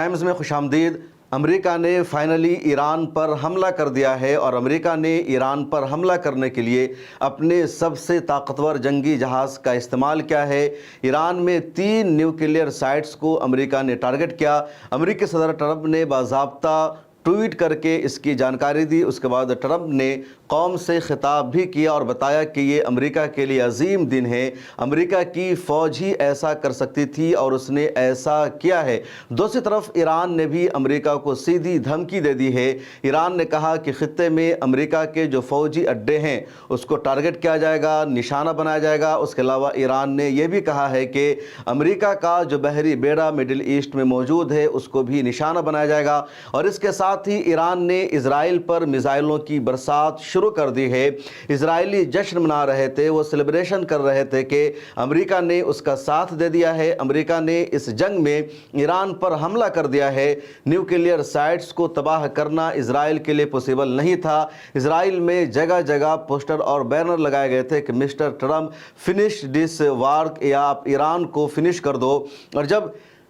Times میں خوش آمدید۔ امریکہ نے فائنلی ایران پر حملہ کر دیا ہے اور امریکہ نے ایران پر حملہ کرنے کے لیے اپنے سب سے طاقتور جنگی جہاز کا استعمال کیا ہے۔ ایران میں 3 نیوکلیئر سائٹس کو امریکہ نے ٹارگٹ کیا۔ امریکی صدر ٹرمپ نے باضابطہ ٹویٹ کر کے اس کی جانکاری دی۔ اس کے بعد ٹرمپ نے قوم سے خطاب بھی کیا اور بتایا کہ یہ امریکہ کے لیے عظیم دن ہے۔ امریکہ کی فوج ہی ایسا کر سکتی تھی اور اس نے ایسا کیا ہے۔ دوسری طرف ایران نے بھی امریکہ کو سیدھی دھمکی دے دی ہے۔ ایران نے کہا کہ خطے میں امریکہ کے جو فوجی اڈے ہیں اس کو ٹارگٹ کیا جائے گا، نشانہ بنایا جائے گا۔ اس کے علاوہ ایران نے یہ بھی کہا ہے کہ امریکہ کا جو بحری بیڑا مڈل ایسٹ میں موجود ہے اس کو بھی نشانہ بنایا جائے گا۔ اور اس کے ساتھ ہی ایران نے اسرائیل پر میزائلوں کی برسات شروع کر دی ہے۔ اسرائیلی جشن منا رہے تھے، وہ سیلیبریشن کر رہے تھے کہ امریکہ نے اس کا ساتھ دے دیا ہے۔ امریکہ نے اس جنگ میں ایران پر حملہ کر دیا ہے۔ نیوکلیئر سائٹس کو تباہ کرنا اسرائیل کے لیے پوسیبل نہیں تھا۔ اسرائیل میں جگہ جگہ پوسٹر اور بینر لگائے گئے تھے کہ مسٹر ٹرمپ فنش دس وار، یا آپ ایران کو فنش کر دو۔ اور جب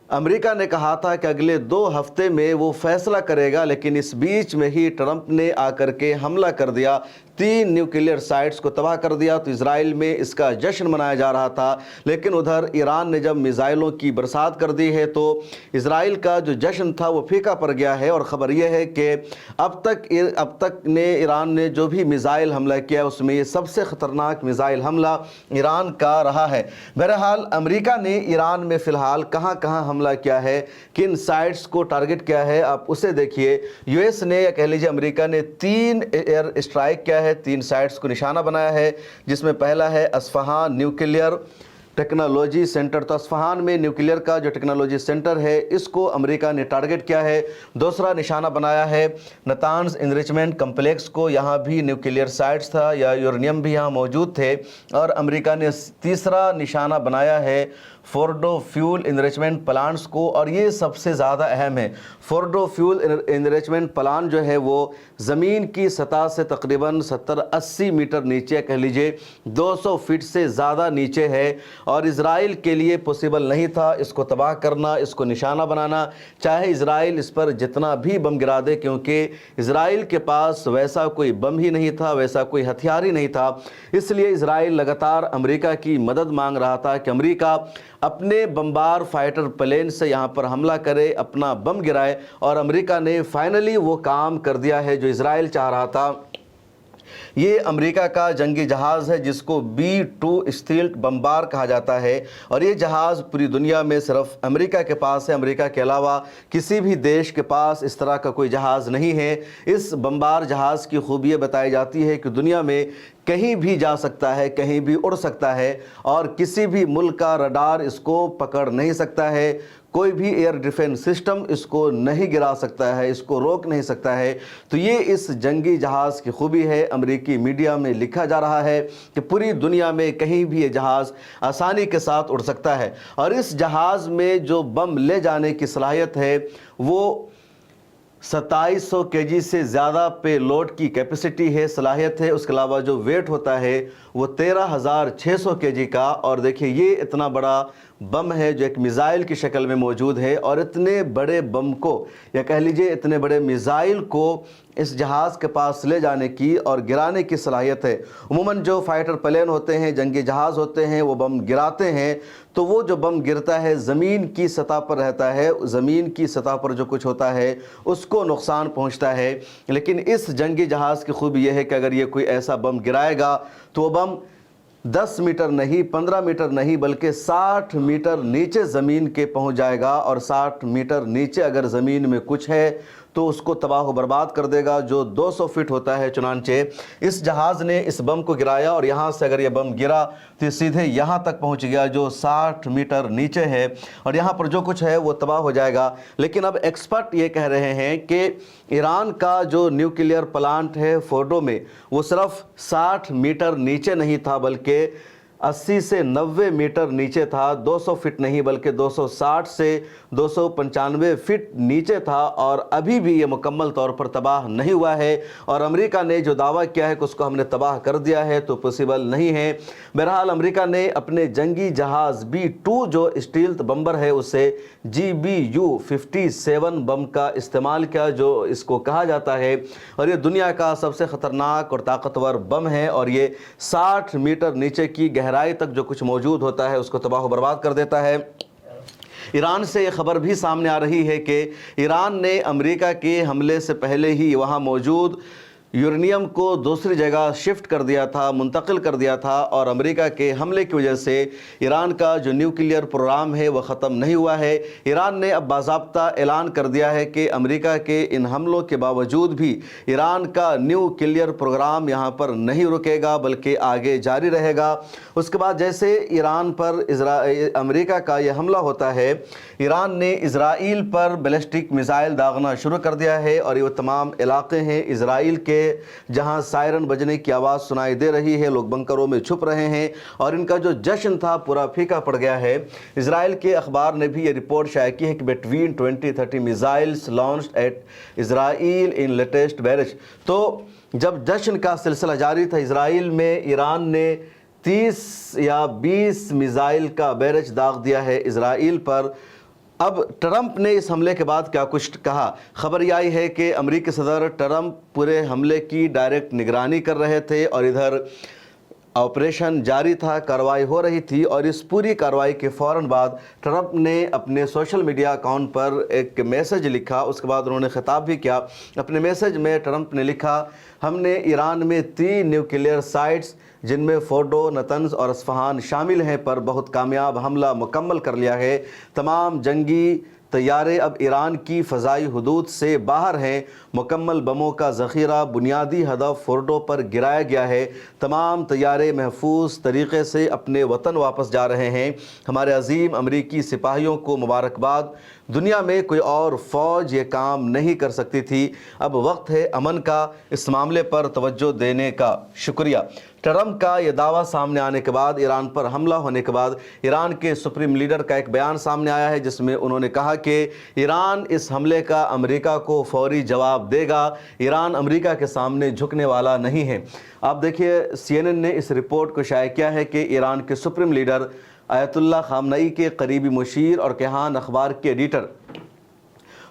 امریکہ نے کہا تھا کہ اگلے 2 ہفتے میں وہ فیصلہ کرے گا، لیکن اس بیچ میں ہی ٹرمپ نے آ کر کے حملہ کر دیا، 3 نیوکلیئر سائٹس کو تباہ کر دیا۔ تو اسرائیل میں اس کا جشن منایا جا رہا تھا، لیکن ادھر ایران نے جب میزائلوں کی برسات کر دی ہے تو اسرائیل کا جو جشن تھا وہ پھیکا پڑ گیا ہے۔ اور خبر یہ ہے کہ اب تک ایران نے جو بھی میزائل حملہ کیا اس میں یہ سب سے خطرناک میزائل حملہ ایران کا رہا ہے۔ بہرحال امریکہ نے ایران میں فی الحال کہاں کہاں حملہ کیا ہے، کن سائٹس کو ٹارگٹ کیا ہے، آپ اسے دیکھیے۔ یو ایس نے، یا کہہ لیجیے امریکہ نے 3 ایئر اسٹرائک کیا ہے، 3 سائٹس کو نشانہ بنایا ہے، جس میں پہلا ہے اصفہان نیوکلیئر ٹیکنالوجی سینٹر۔ تو اصفہان میں نیوکلیئر کا جو ٹیکنالوجی سینٹر ہے اس کو امریکہ نے ٹارگٹ کیا ہے۔ دوسرا نشانہ بنایا ہے نتانز انریچمنٹ کمپلیکس کو، یہاں بھی نیوکلیئر سائٹس تھا یا یورینیم بھی یہاں موجود تھے۔ اور امریکہ نے تیسرا نشانہ بنایا ہے فورڈو فیول انریچمنٹ پلانٹس کو، اور یہ سب سے زیادہ اہم ہے۔ فورڈو فیول انریچمنٹ پلانٹ جو ہے وہ زمین کی سطح سے تقریباً 70-80 میٹر نیچے، کہہ لیجئے 200 فٹ سے زیادہ نیچے ہے، اور اسرائیل کے لیے پوسیبل نہیں تھا اس کو تباہ کرنا، اس کو نشانہ بنانا، چاہے اسرائیل اس پر جتنا بھی بم گرا دے، کیونکہ اسرائیل کے پاس ویسا کوئی بم ہی نہیں تھا، ویسا کوئی ہتھیار ہی نہیں تھا۔ اس لیے اسرائیل لگاتار امریکہ کی مدد مانگ رہا تھا کہ امریکہ اپنے بمبار فائٹر پلین سے یہاں پر حملہ کرے، اپنا بم گرائے، اور امریکہ نے فائنلی وہ کام کر دیا ہے جو اسرائیل چاہ رہا تھا۔ یہ امریکہ کا جنگی جہاز ہے جس کو B-2 اسٹیلتھ بمبار کہا جاتا ہے، اور یہ جہاز پوری دنیا میں صرف امریکہ کے پاس ہے۔ امریکہ کے علاوہ کسی بھی دیش کے پاس اس طرح کا کوئی جہاز نہیں ہے۔ اس بمبار جہاز کی خوبی بتائی جاتی ہے کہ دنیا میں کہیں بھی جا سکتا ہے، کہیں بھی اڑ سکتا ہے، اور کسی بھی ملک کا رڈار اس کو پکڑ نہیں سکتا ہے، کوئی بھی ایئر ڈیفنس سسٹم اس کو نہیں گرا سکتا ہے، اس کو روک نہیں سکتا ہے۔ تو یہ اس جنگی جہاز کی خوبی ہے۔ امریکی میڈیا میں لکھا جا رہا ہے کہ پوری دنیا میں کہیں بھی یہ جہاز آسانی کے ساتھ اڑ سکتا ہے، اور اس جہاز میں جو بم لے جانے کی صلاحیت ہے وہ 2700 kg سے زیادہ پے لوڈ کی کیپیسٹی ہے، صلاحیت ہے۔ اس کے علاوہ جو ویٹ ہوتا ہے وہ 13,600 kg کا، اور دیکھیں یہ اتنا بڑا بم ہے جو ایک میزائل کی شکل میں موجود ہے، اور اتنے بڑے بم کو، یا کہہ لیجئے اتنے بڑے میزائل کو اس جہاز کے پاس لے جانے کی اور گرانے کی صلاحیت ہے۔ عموماً جو فائٹر پلین ہوتے ہیں، جنگی جہاز ہوتے ہیں، وہ بم گراتے ہیں تو وہ جو بم گرتا ہے زمین کی سطح پر رہتا ہے، زمین کی سطح پر جو کچھ ہوتا ہے اس کو نقصان پہنچتا ہے۔ لیکن اس جنگی جہاز کی خوبی یہ ہے کہ اگر یہ کوئی ایسا بم گرائے گا تو وہ بم 10 میٹر نہیں، 15 میٹر نہیں، بلکہ 60 میٹر نیچے زمین کے پہنچ جائے گا، اور 60 میٹر نیچے اگر زمین میں کچھ ہے تو اس کو تباہ و برباد کر دے گا، جو 200 فٹ ہوتا ہے۔ چنانچہ اس جہاز نے اس بم کو گرایا، اور یہاں سے اگر یہ بم گرا تو یہ سیدھے یہاں تک پہنچ گیا جو 60 میٹر نیچے ہے، اور یہاں پر جو کچھ ہے وہ تباہ ہو جائے گا۔ لیکن اب ایکسپرٹ یہ کہہ رہے ہیں کہ ایران کا جو نیوکلیئر پلانٹ ہے فورڈو میں، وہ صرف 60 میٹر نیچے نہیں تھا، بلکہ 80 سے 90 میٹر نیچے تھا، 200 فٹ نہیں بلکہ 260 سے 295 فٹ نیچے تھا، اور ابھی بھی یہ مکمل طور پر تباہ نہیں ہوا ہے۔ اور امریکہ نے جو دعویٰ کیا ہے کہ اس کو ہم نے تباہ کر دیا ہے تو پوسیبل نہیں ہے۔ بہرحال امریکہ نے اپنے جنگی جہاز B-2 جو اسٹیلتھ بمبر ہے اسے GBU-57 بم کا استعمال کیا، جو اس کو کہا جاتا ہے، اور یہ دنیا کا سب سے خطرناک اور طاقتور بم ہے، اور یہ 60 میٹر نیچے کی گہرائی تک جو کچھ موجود ہوتا ہے اس کو تباہ و برباد کر دیتا ہے۔ ایران سے یہ خبر بھی سامنے آ رہی ہے کہ ایران نے امریکہ کے حملے سے پہلے ہی وہاں موجود یورینیم کو دوسری جگہ شفٹ کر دیا تھا، منتقل کر دیا تھا، اور امریکہ کے حملے کی وجہ سے ایران کا جو نیوکلیئر پروگرام ہے وہ ختم نہیں ہوا ہے۔ ایران نے اب باضابطہ اعلان کر دیا ہے کہ امریکہ کے ان حملوں کے باوجود بھی ایران کا نیوکلیئر پروگرام یہاں پر نہیں رکے گا بلکہ آگے جاری رہے گا۔ اس کے بعد جیسے ایران پر امریکہ کا یہ حملہ ہوتا ہے، ایران نے اسرائیل پر بیلسٹک میزائل داغنا شروع کر دیا ہے، اور یہ وہ تمام علاقے ہیں اسرائیل کے جہاں سائرن بجنے کی آواز سنائی دے رہی ہے، لوگ بنکروں میں چھپ رہے ہیں، اور ان کا جو جشن تھا پورا پھیکا پڑ گیا ہے۔ اسرائیل کے اخبار نے بھی یہ رپورٹ شائع کی ہے کہ between 20-30 missiles launched at Israel in latest barrage۔ تو جب جشن کا سلسلہ جاری تھا اسرائیل میں، ایران نے 30 یا 20 میزائل کا بیرج داغ دیا ہے اسرائیل پر۔ اب ٹرمپ نے اس حملے کے بعد کیا کچھ کہا؟ خبر یہ آئی ہے کہ امریکی صدر ٹرمپ پورے حملے کی ڈائریکٹ نگرانی کر رہے تھے، اور ادھر آپریشن جاری تھا، کارروائی ہو رہی تھی، اور اس پوری کارروائی کے فوراً بعد ٹرمپ نے اپنے سوشل میڈیا اکاؤنٹ پر ایک میسج لکھا۔ اس کے بعد انہوں نے خطاب بھی کیا۔ اپنے میسج میں ٹرمپ نے لکھا، ہم نے ایران میں 3 نیوکلیئر سائٹس جن میں فورڈو، نتنز اور اصفہان شامل ہیں پر بہت کامیاب حملہ مکمل کر لیا ہے۔ تمام جنگی طیارے اب ایران کی فضائی حدود سے باہر ہیں۔ مکمل بموں کا ذخیرہ بنیادی ہدف فورڈو پر گرایا گیا ہے۔ تمام طیارے محفوظ طریقے سے اپنے وطن واپس جا رہے ہیں۔ ہمارے عظیم امریکی سپاہیوں کو مبارکباد۔ دنیا میں کوئی اور فوج یہ کام نہیں کر سکتی تھی۔ اب وقت ہے امن کا، اس معاملے پر توجہ دینے کا۔ شکریہ۔ ٹرمپ کا یہ دعویٰ سامنے آنے کے بعد، ایران پر حملہ ہونے کے بعد، ایران کے سپریم لیڈر کا ایک بیان سامنے آیا ہے جس میں انہوں نے کہا کہ ایران اس حملے کا امریکہ کو فوری جواب دے گا۔ ایران امریکہ کے سامنے جھکنے والا نہیں ہے۔ آپ دیکھیے، CNN نے اس رپورٹ کو شائع کیا ہے کہ ایران کے سپریم لیڈر آیت اللہ خامنئی کے قریبی مشیر اور کیہان اخبار کے ایڈیٹر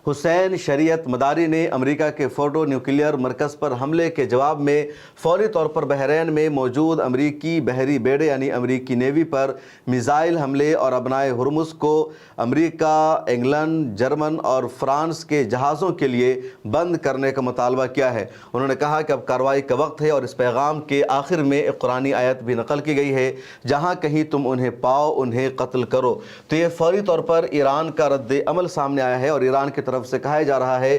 حسین شریعت مداری نے امریکہ کے فورڈو نیوکلیئر مرکز پر حملے کے جواب میں فوری طور پر بحرین میں موجود امریکی بحری بیڑے یعنی امریکی نیوی پر میزائل حملے اور ابنائے ہرمز کو امریکہ، انگلینڈ، جرمن اور فرانس کے جہازوں کے لیے بند کرنے کا مطالبہ کیا ہے۔ انہوں نے کہا کہ اب کارروائی کا وقت ہے، اور اس پیغام کے آخر میں ایک قرآنی آیت بھی نقل کی گئی ہے، جہاں کہیں تم انہیں پاؤ انہیں قتل کرو۔ تو یہ فوری طور پر ایران کا رد عمل سامنے آیا ہے، اور ایران کی طرف سے کہا جا رہا ہے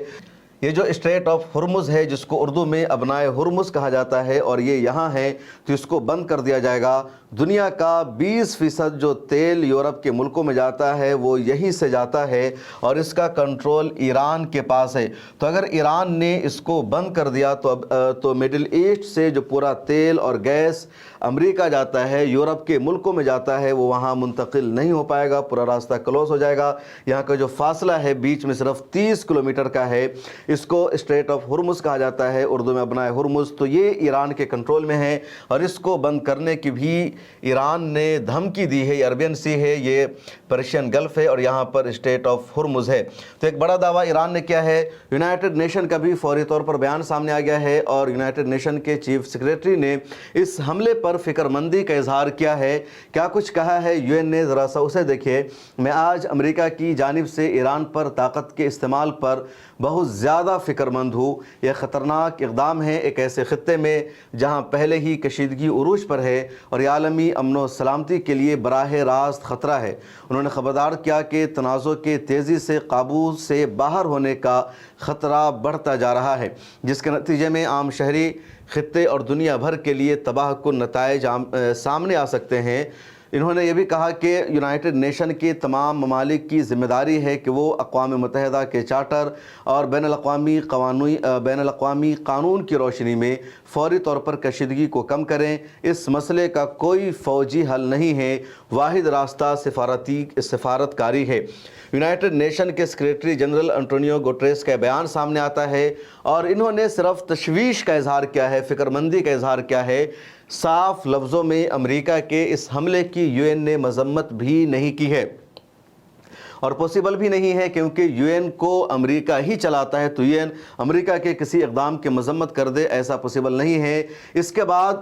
یہ جو اسٹریٹ آف ہرمز ہے جس کو اردو میں ابنائے ہرمز کہا جاتا ہے، اور یہ یہاں ہے تو اس کو بند کر دیا جائے گا۔ دنیا کا 20% جو تیل یورپ کے ملکوں میں جاتا ہے وہ یہیں سے جاتا ہے، اور اس کا کنٹرول ایران کے پاس ہے۔ تو اگر ایران نے اس کو بند کر دیا تو مڈل ایسٹ سے جو پورا تیل اور گیس امریکہ جاتا ہے، یورپ کے ملکوں میں جاتا ہے، وہ وہاں منتقل نہیں ہو پائے گا، پورا راستہ کلوز ہو جائے گا۔ یہاں کا جو فاصلہ ہے بیچ میں صرف 30 کلومیٹر کا ہے، اس کو اسٹریٹ آف ہرمز کہا جاتا ہے، اردو میں ابنائے ہرمز۔ تو یہ ایران کے کنٹرول میں ہے، اور اس کو بند کرنے کی بھی ایران نے دھمکی دی ہے۔ یہ عربین سی ہے، یہ پرشین گلف ہے، اور یہاں پر اسٹریٹ آف ہرمز ہے۔ تو ایک بڑا دعویٰ ایران نے کیا ہے۔ یونائٹڈ نیشن کا بھی فوری طور پر بیان سامنے آ گیا ہے، اور یونائٹڈ نیشن کے چیف سیکریٹری نے اس حملے پر فکر مندی کا اظہار کیا ہے۔ کیا کچھ کہا ہے UN نے، ذرا سا اسے دیکھیے۔ میں آج امریکہ کی جانب سے ایران پر طاقت کے استعمال پر بہت زیادہ فکر مند ہوں۔ یہ خطرناک اقدام ہے ایک ایسے خطے میں جہاں پہلے ہی کشیدگی عروج پر ہے، اور یہ عالمی امن و سلامتی کے لیے براہ راست خطرہ ہے۔ انہوں نے خبردار کیا کہ تنازع کے تیزی سے قابو سے باہر ہونے کا خطرہ بڑھتا جا رہا ہے، جس کے نتیجے میں عام شہری، خطے اور دنیا بھر کے لیے تباہ کن نتائج سامنے آ سکتے ہیں۔ انہوں نے یہ بھی کہا کہ یونائٹڈ نیشن کے تمام ممالک کی ذمہ داری ہے کہ وہ اقوام متحدہ کے چارٹر اور بین الاقوامی قانون کی روشنی میں فوری طور پر کشیدگی کو کم کریں۔ اس مسئلے کا کوئی فوجی حل نہیں ہے، واحد راستہ سفارتکاری ہے۔ یونائٹڈ نیشن کے سیکریٹری جنرل انٹونیو گوٹریس کا بیان سامنے آتا ہے اور انہوں نے صرف تشویش کا اظہار کیا ہے، فکر مندی کا اظہار کیا ہے، صاف لفظوں میں امریکہ کے اس حملے کی یو این نے مذمت بھی نہیں کی ہے، اور پوسیبل بھی نہیں ہے کیونکہ یو این کو امریکہ ہی چلاتا ہے، تو یو این امریکہ کے کسی اقدام کی مذمت کر دے، ایسا پوسیبل نہیں ہے۔ اس کے بعد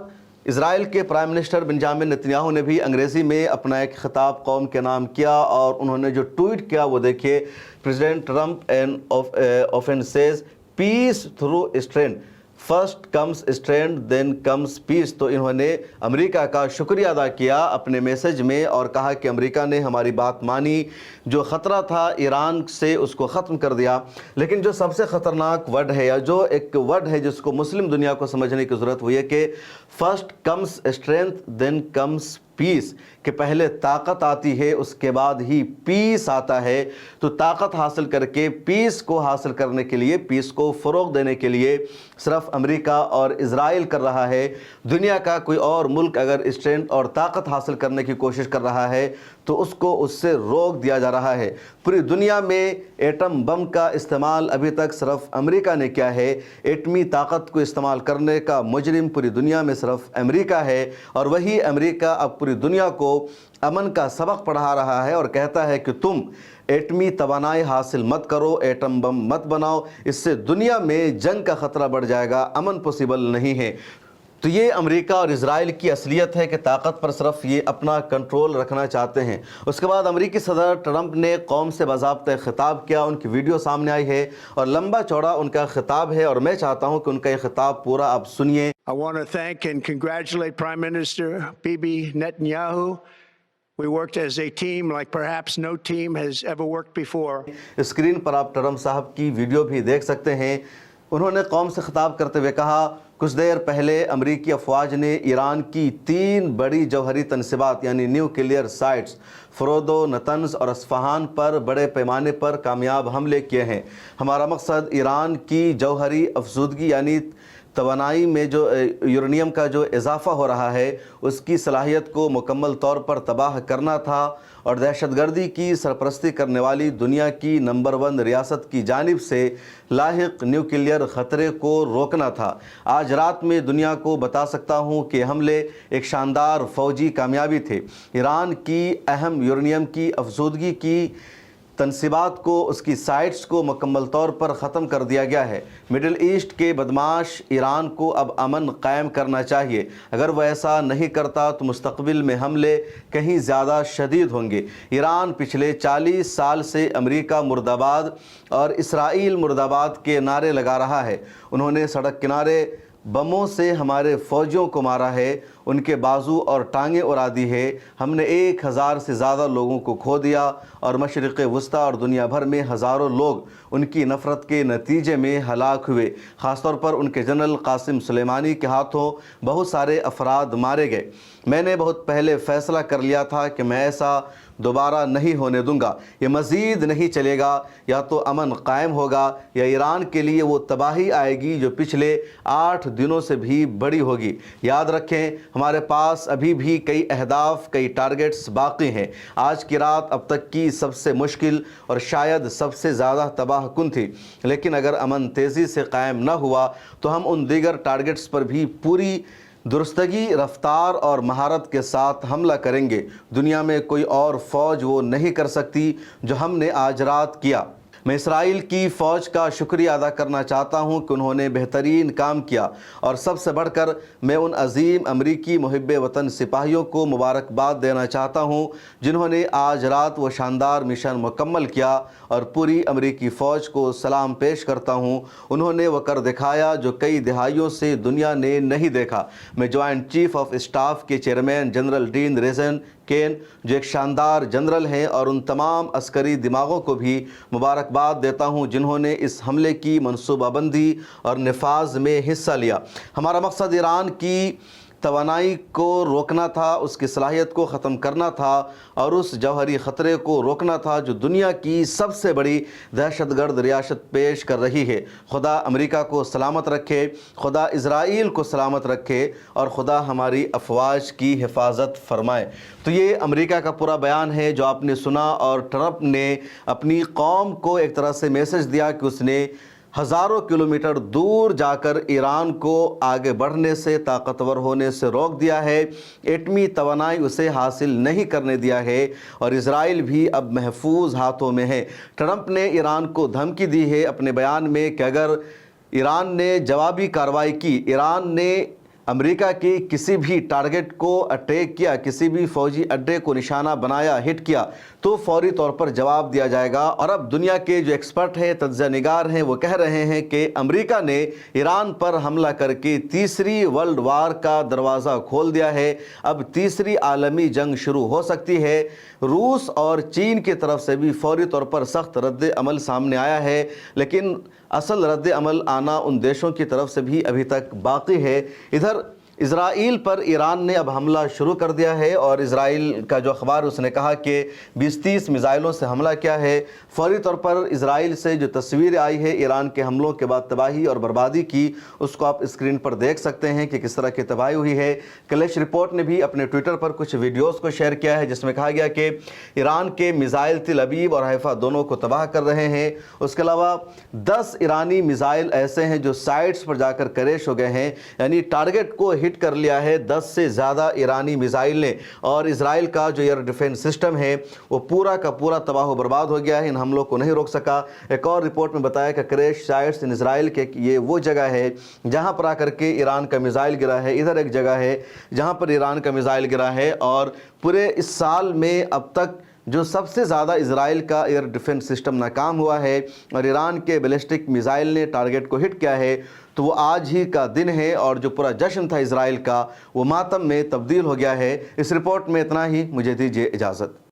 اسرائیل کے پرائم منسٹر بنجامن نیتنیاہو نے بھی انگریزی میں اپنا ایک خطاب قوم کے نام کیا، اور انہوں نے جو ٹویٹ کیا وہ دیکھیے، president Trump often says peace through strength, first comes strength then comes peace۔ تو انہوں نے امریکہ کا شکریہ ادا کیا اپنے میسج میں اور کہا کہ امریکہ نے ہماری بات مانی، جو خطرہ تھا ایران سے اس کو ختم کر دیا۔ لیکن جو سب سے خطرناک ورڈ ہے، یا جو ایک ورڈ ہے جس کو مسلم دنیا کو سمجھنے کی ضرورت، وہ یہ کہ first comes strength then comes peace, کہ پہلے طاقت آتی ہے اس کے بعد ہی پیس آتا ہے۔ تو طاقت حاصل کر کے پیس کو حاصل کرنے کے لیے، پیس کو فروغ دینے کے لیے صرف امریکہ اور اسرائیل کر رہا ہے۔ دنیا کا کوئی اور ملک اگر اسٹرینتھ اور طاقت حاصل کرنے کی کوشش کر رہا ہے تو اس کو اس سے روک دیا جا رہا ہے۔ پوری دنیا میں ایٹم بم کا استعمال ابھی تک صرف امریکہ نے کیا ہے۔ ایٹمی طاقت کو استعمال کرنے کا مجرم پوری دنیا میں صرف امریکہ ہے، اور وہی امریکہ اب پوری دنیا کو امن کا سبق پڑھا رہا ہے اور کہتا ہے کہ تم ایٹمی توانائی حاصل مت کرو، ایٹم بم مت بناؤ، اس سے دنیا میں جنگ کا خطرہ بڑھ جائے گا، امن پوسیبل نہیں ہے۔ تو یہ امریکہ اور اسرائیل کی اصلیت ہے کہ طاقت پر صرف یہ اپنا کنٹرول رکھنا چاہتے ہیں۔ اس کے بعد امریکی صدر ٹرمپ نے قوم سے باضابطہ خطاب کیا، ان کی ویڈیو سامنے آئی ہے اور لمبا چوڑا ان کا خطاب ہے، اور میں چاہتا ہوں کہ ان کا یہ خطاب پورا آپ سنیے۔ I want to thank and congratulate Prime Minister Bibi Netanyahu. We worked as a team like perhaps no team has ever worked before. Screen پر آپ ٹرمپ صاحب کی ویڈیو بھی دیکھ سکتے ہیں۔ انہوں نے قوم سے خطاب کرتے ہوئے کہا، کچھ دیر پہلے امریکی افواج نے ایران کی 3 بڑی جوہری تنصیبات یعنی نیوکلیئر سائٹس فروردو، نتنز اور اصفہان پر بڑے پیمانے پر کامیاب حملے کیے ہیں۔ ہمارا مقصد ایران کی جوہری افزودگی یعنی توانائی میں جو یورینیم کا جو اضافہ ہو رہا ہے اس کی صلاحیت کو مکمل طور پر تباہ کرنا تھا، اور دہشت گردی کی سرپرستی کرنے والی دنیا کی نمبر 1 ریاست کی جانب سے لاحق نیوکلیئر خطرے کو روکنا تھا۔ آج رات میں دنیا کو بتا سکتا ہوں کہ حملے ایک شاندار فوجی کامیابی تھے۔ ایران کی اہم یورینیم کی افزودگی کی تنصیبات کو، اس کی سائٹس کو مکمل طور پر ختم کر دیا گیا ہے۔ مڈل ایسٹ کے بدماش ایران کو اب امن قائم کرنا چاہیے۔ اگر وہ ایسا نہیں کرتا تو مستقبل میں حملے کہیں زیادہ شدید ہوں گے۔ ایران پچھلے 40 سال سے امریکہ مرد آباد اور اسرائیل مرد آباد کے نعرے لگا رہا ہے۔ انہوں نے سڑک کنارے بموں سے ہمارے فوجیوں کو مارا ہے، ان کے بازو اور ٹانگیں اڑا دی ہے۔ ہم نے 1000 سے زیادہ لوگوں کو کھو دیا، اور مشرق وسطیٰ اور دنیا بھر میں ہزاروں لوگ ان کی نفرت کے نتیجے میں ہلاک ہوئے۔ خاص طور پر ان کے جنرل قاسم سلیمانی کے ہاتھوں بہت سارے افراد مارے گئے۔ میں نے بہت پہلے فیصلہ کر لیا تھا کہ میں ایسا دوبارہ نہیں ہونے دوں گا۔ یہ مزید نہیں چلے گا، یا تو امن قائم ہوگا یا ایران کے لیے وہ تباہی آئے گی جو پچھلے 8 دنوں سے بھی بڑی ہوگی۔ یاد رکھیں، ہمارے پاس ابھی بھی کئی اہداف، کئی ٹارگٹس باقی ہیں۔ آج کی رات اب تک کی سب سے مشکل اور شاید سب سے زیادہ تباہ کن تھی، لیکن اگر امن تیزی سے قائم نہ ہوا تو ہم ان دیگر ٹارگٹس پر بھی پوری درستگی، رفتار اور مہارت کے ساتھ حملہ کریں گے۔ دنیا میں کوئی اور فوج وہ نہیں کر سکتی جو ہم نے آج رات کیا۔ میں اسرائیل کی فوج کا شکریہ ادا کرنا چاہتا ہوں کہ انہوں نے بہترین کام کیا، اور سب سے بڑھ کر میں ان عظیم امریکی محب وطن سپاہیوں کو مبارکباد دینا چاہتا ہوں جنہوں نے آج رات وہ شاندار مشن مکمل کیا، اور پوری امریکی فوج کو سلام پیش کرتا ہوں۔ انہوں نے وہ کر دکھایا جو کئی دہائیوں سے دنیا نے نہیں دیکھا۔ میں جوائنٹ چیف آف اسٹاف کے chairman general Dan Razin Caine, جو ایک شاندار جنرل ہیں، اور ان تمام عسکری دماغوں کو بھی مبارکباد دیتا ہوں جنہوں نے اس حملے کی منصوبہ بندی اور نفاذ میں حصہ لیا۔ ہمارا مقصد ایران کی توانائی کو روکنا تھا، اس کی صلاحیت کو ختم کرنا تھا اور اس جوہری خطرے کو روکنا تھا جو دنیا کی سب سے بڑی دہشت گرد ریاست پیش کر رہی ہے۔ خدا امریکہ کو سلامت رکھے، خدا اسرائیل کو سلامت رکھے اور خدا ہماری افواج کی حفاظت فرمائے۔ تو یہ امریکہ کا پورا بیان ہے جو آپ نے سنا، اور ٹرمپ نے اپنی قوم کو ایک طرح سے میسج دیا کہ اس نے ہزاروں کلومیٹر دور جا کر ایران کو آگے بڑھنے سے، طاقتور ہونے سے روک دیا ہے، ایٹمی توانائی اسے حاصل نہیں کرنے دیا ہے، اور اسرائیل بھی اب محفوظ ہاتھوں میں ہے۔ ٹرمپ نے ایران کو دھمکی دی ہے اپنے بیان میں کہ اگر ایران نے جوابی کارروائی کی، ایران نے امریکہ کی کسی بھی ٹارگٹ کو اٹیک کیا، کسی بھی فوجی اڈے کو نشانہ بنایا، ہٹ کیا، تو فوری طور پر جواب دیا جائے گا۔ اور اب دنیا کے جو ایکسپرٹ ہیں، تجزیہ نگار ہیں، وہ کہہ رہے ہیں کہ امریکہ نے ایران پر حملہ کر کے تیسری ورلڈ وار کا دروازہ کھول دیا ہے۔ اب تیسری عالمی جنگ شروع ہو سکتی ہے۔ روس اور چین کی طرف سے بھی فوری طور پر سخت رد عمل سامنے آیا ہے، لیکن اصل رد عمل آنا ان دیشوں کی طرف سے بھی ابھی تک باقی ہے۔ ادھر اسرائیل پر ایران نے اب حملہ شروع کر دیا ہے، اور اسرائیل کا جو اخبار اس نے کہا کہ 20-30 میزائلوں سے حملہ کیا ہے۔ فوری طور پر اسرائیل سے جو تصویر آئی ہے ایران کے حملوں کے بعد تباہی اور بربادی کی، اس کو آپ اسکرین پر دیکھ سکتے ہیں کہ کس طرح کی تباہی ہوئی ہے۔ کلیش رپورٹ نے بھی اپنے ٹویٹر پر کچھ ویڈیوز کو شیئر کیا ہے جس میں کہا گیا کہ ایران کے میزائل تل ابیب اور حیفا دونوں کو تباہ کر رہے ہیں۔ اس کے علاوہ 10 ایرانی میزائل ایسے ہیں جو سائٹس پر جا کر کریش ہو گئے ہیں، یعنی ٹارگٹ کو ہٹ کر لیا ہے 10 سے زیادہ ایرانی میزائل نے، اور اسرائیل کا جو ایئر ڈیفنس سسٹم ہے وہ پورا کا پورا تباہ و برباد ہو گیا ہے، ان حملوں کو نہیں روک سکا۔ ایک اور رپورٹ میں بتایا کہ کریش سائٹس ان اسرائیل کے یہ وہ جگہ ہے جہاں پر آ کر کے ایران کا میزائل گرا ہے، ادھر ایک جگہ ہے جہاں پر ایران کا میزائل گرا ہے، اور پورے اس سال میں اب تک جو سب سے زیادہ اسرائیل کا ایئر ڈیفنس سسٹم ناکام ہوا ہے اور ایران کے بیلسٹک میزائل نے ٹارگٹ کو ہٹ کیا ہے، تو وہ آج ہی کا دن ہے، اور جو پورا جشن تھا اسرائیل کا وہ ماتم میں تبدیل ہو گیا ہے۔ اس رپورٹ میں اتنا ہی، مجھے دیجیے اجازت۔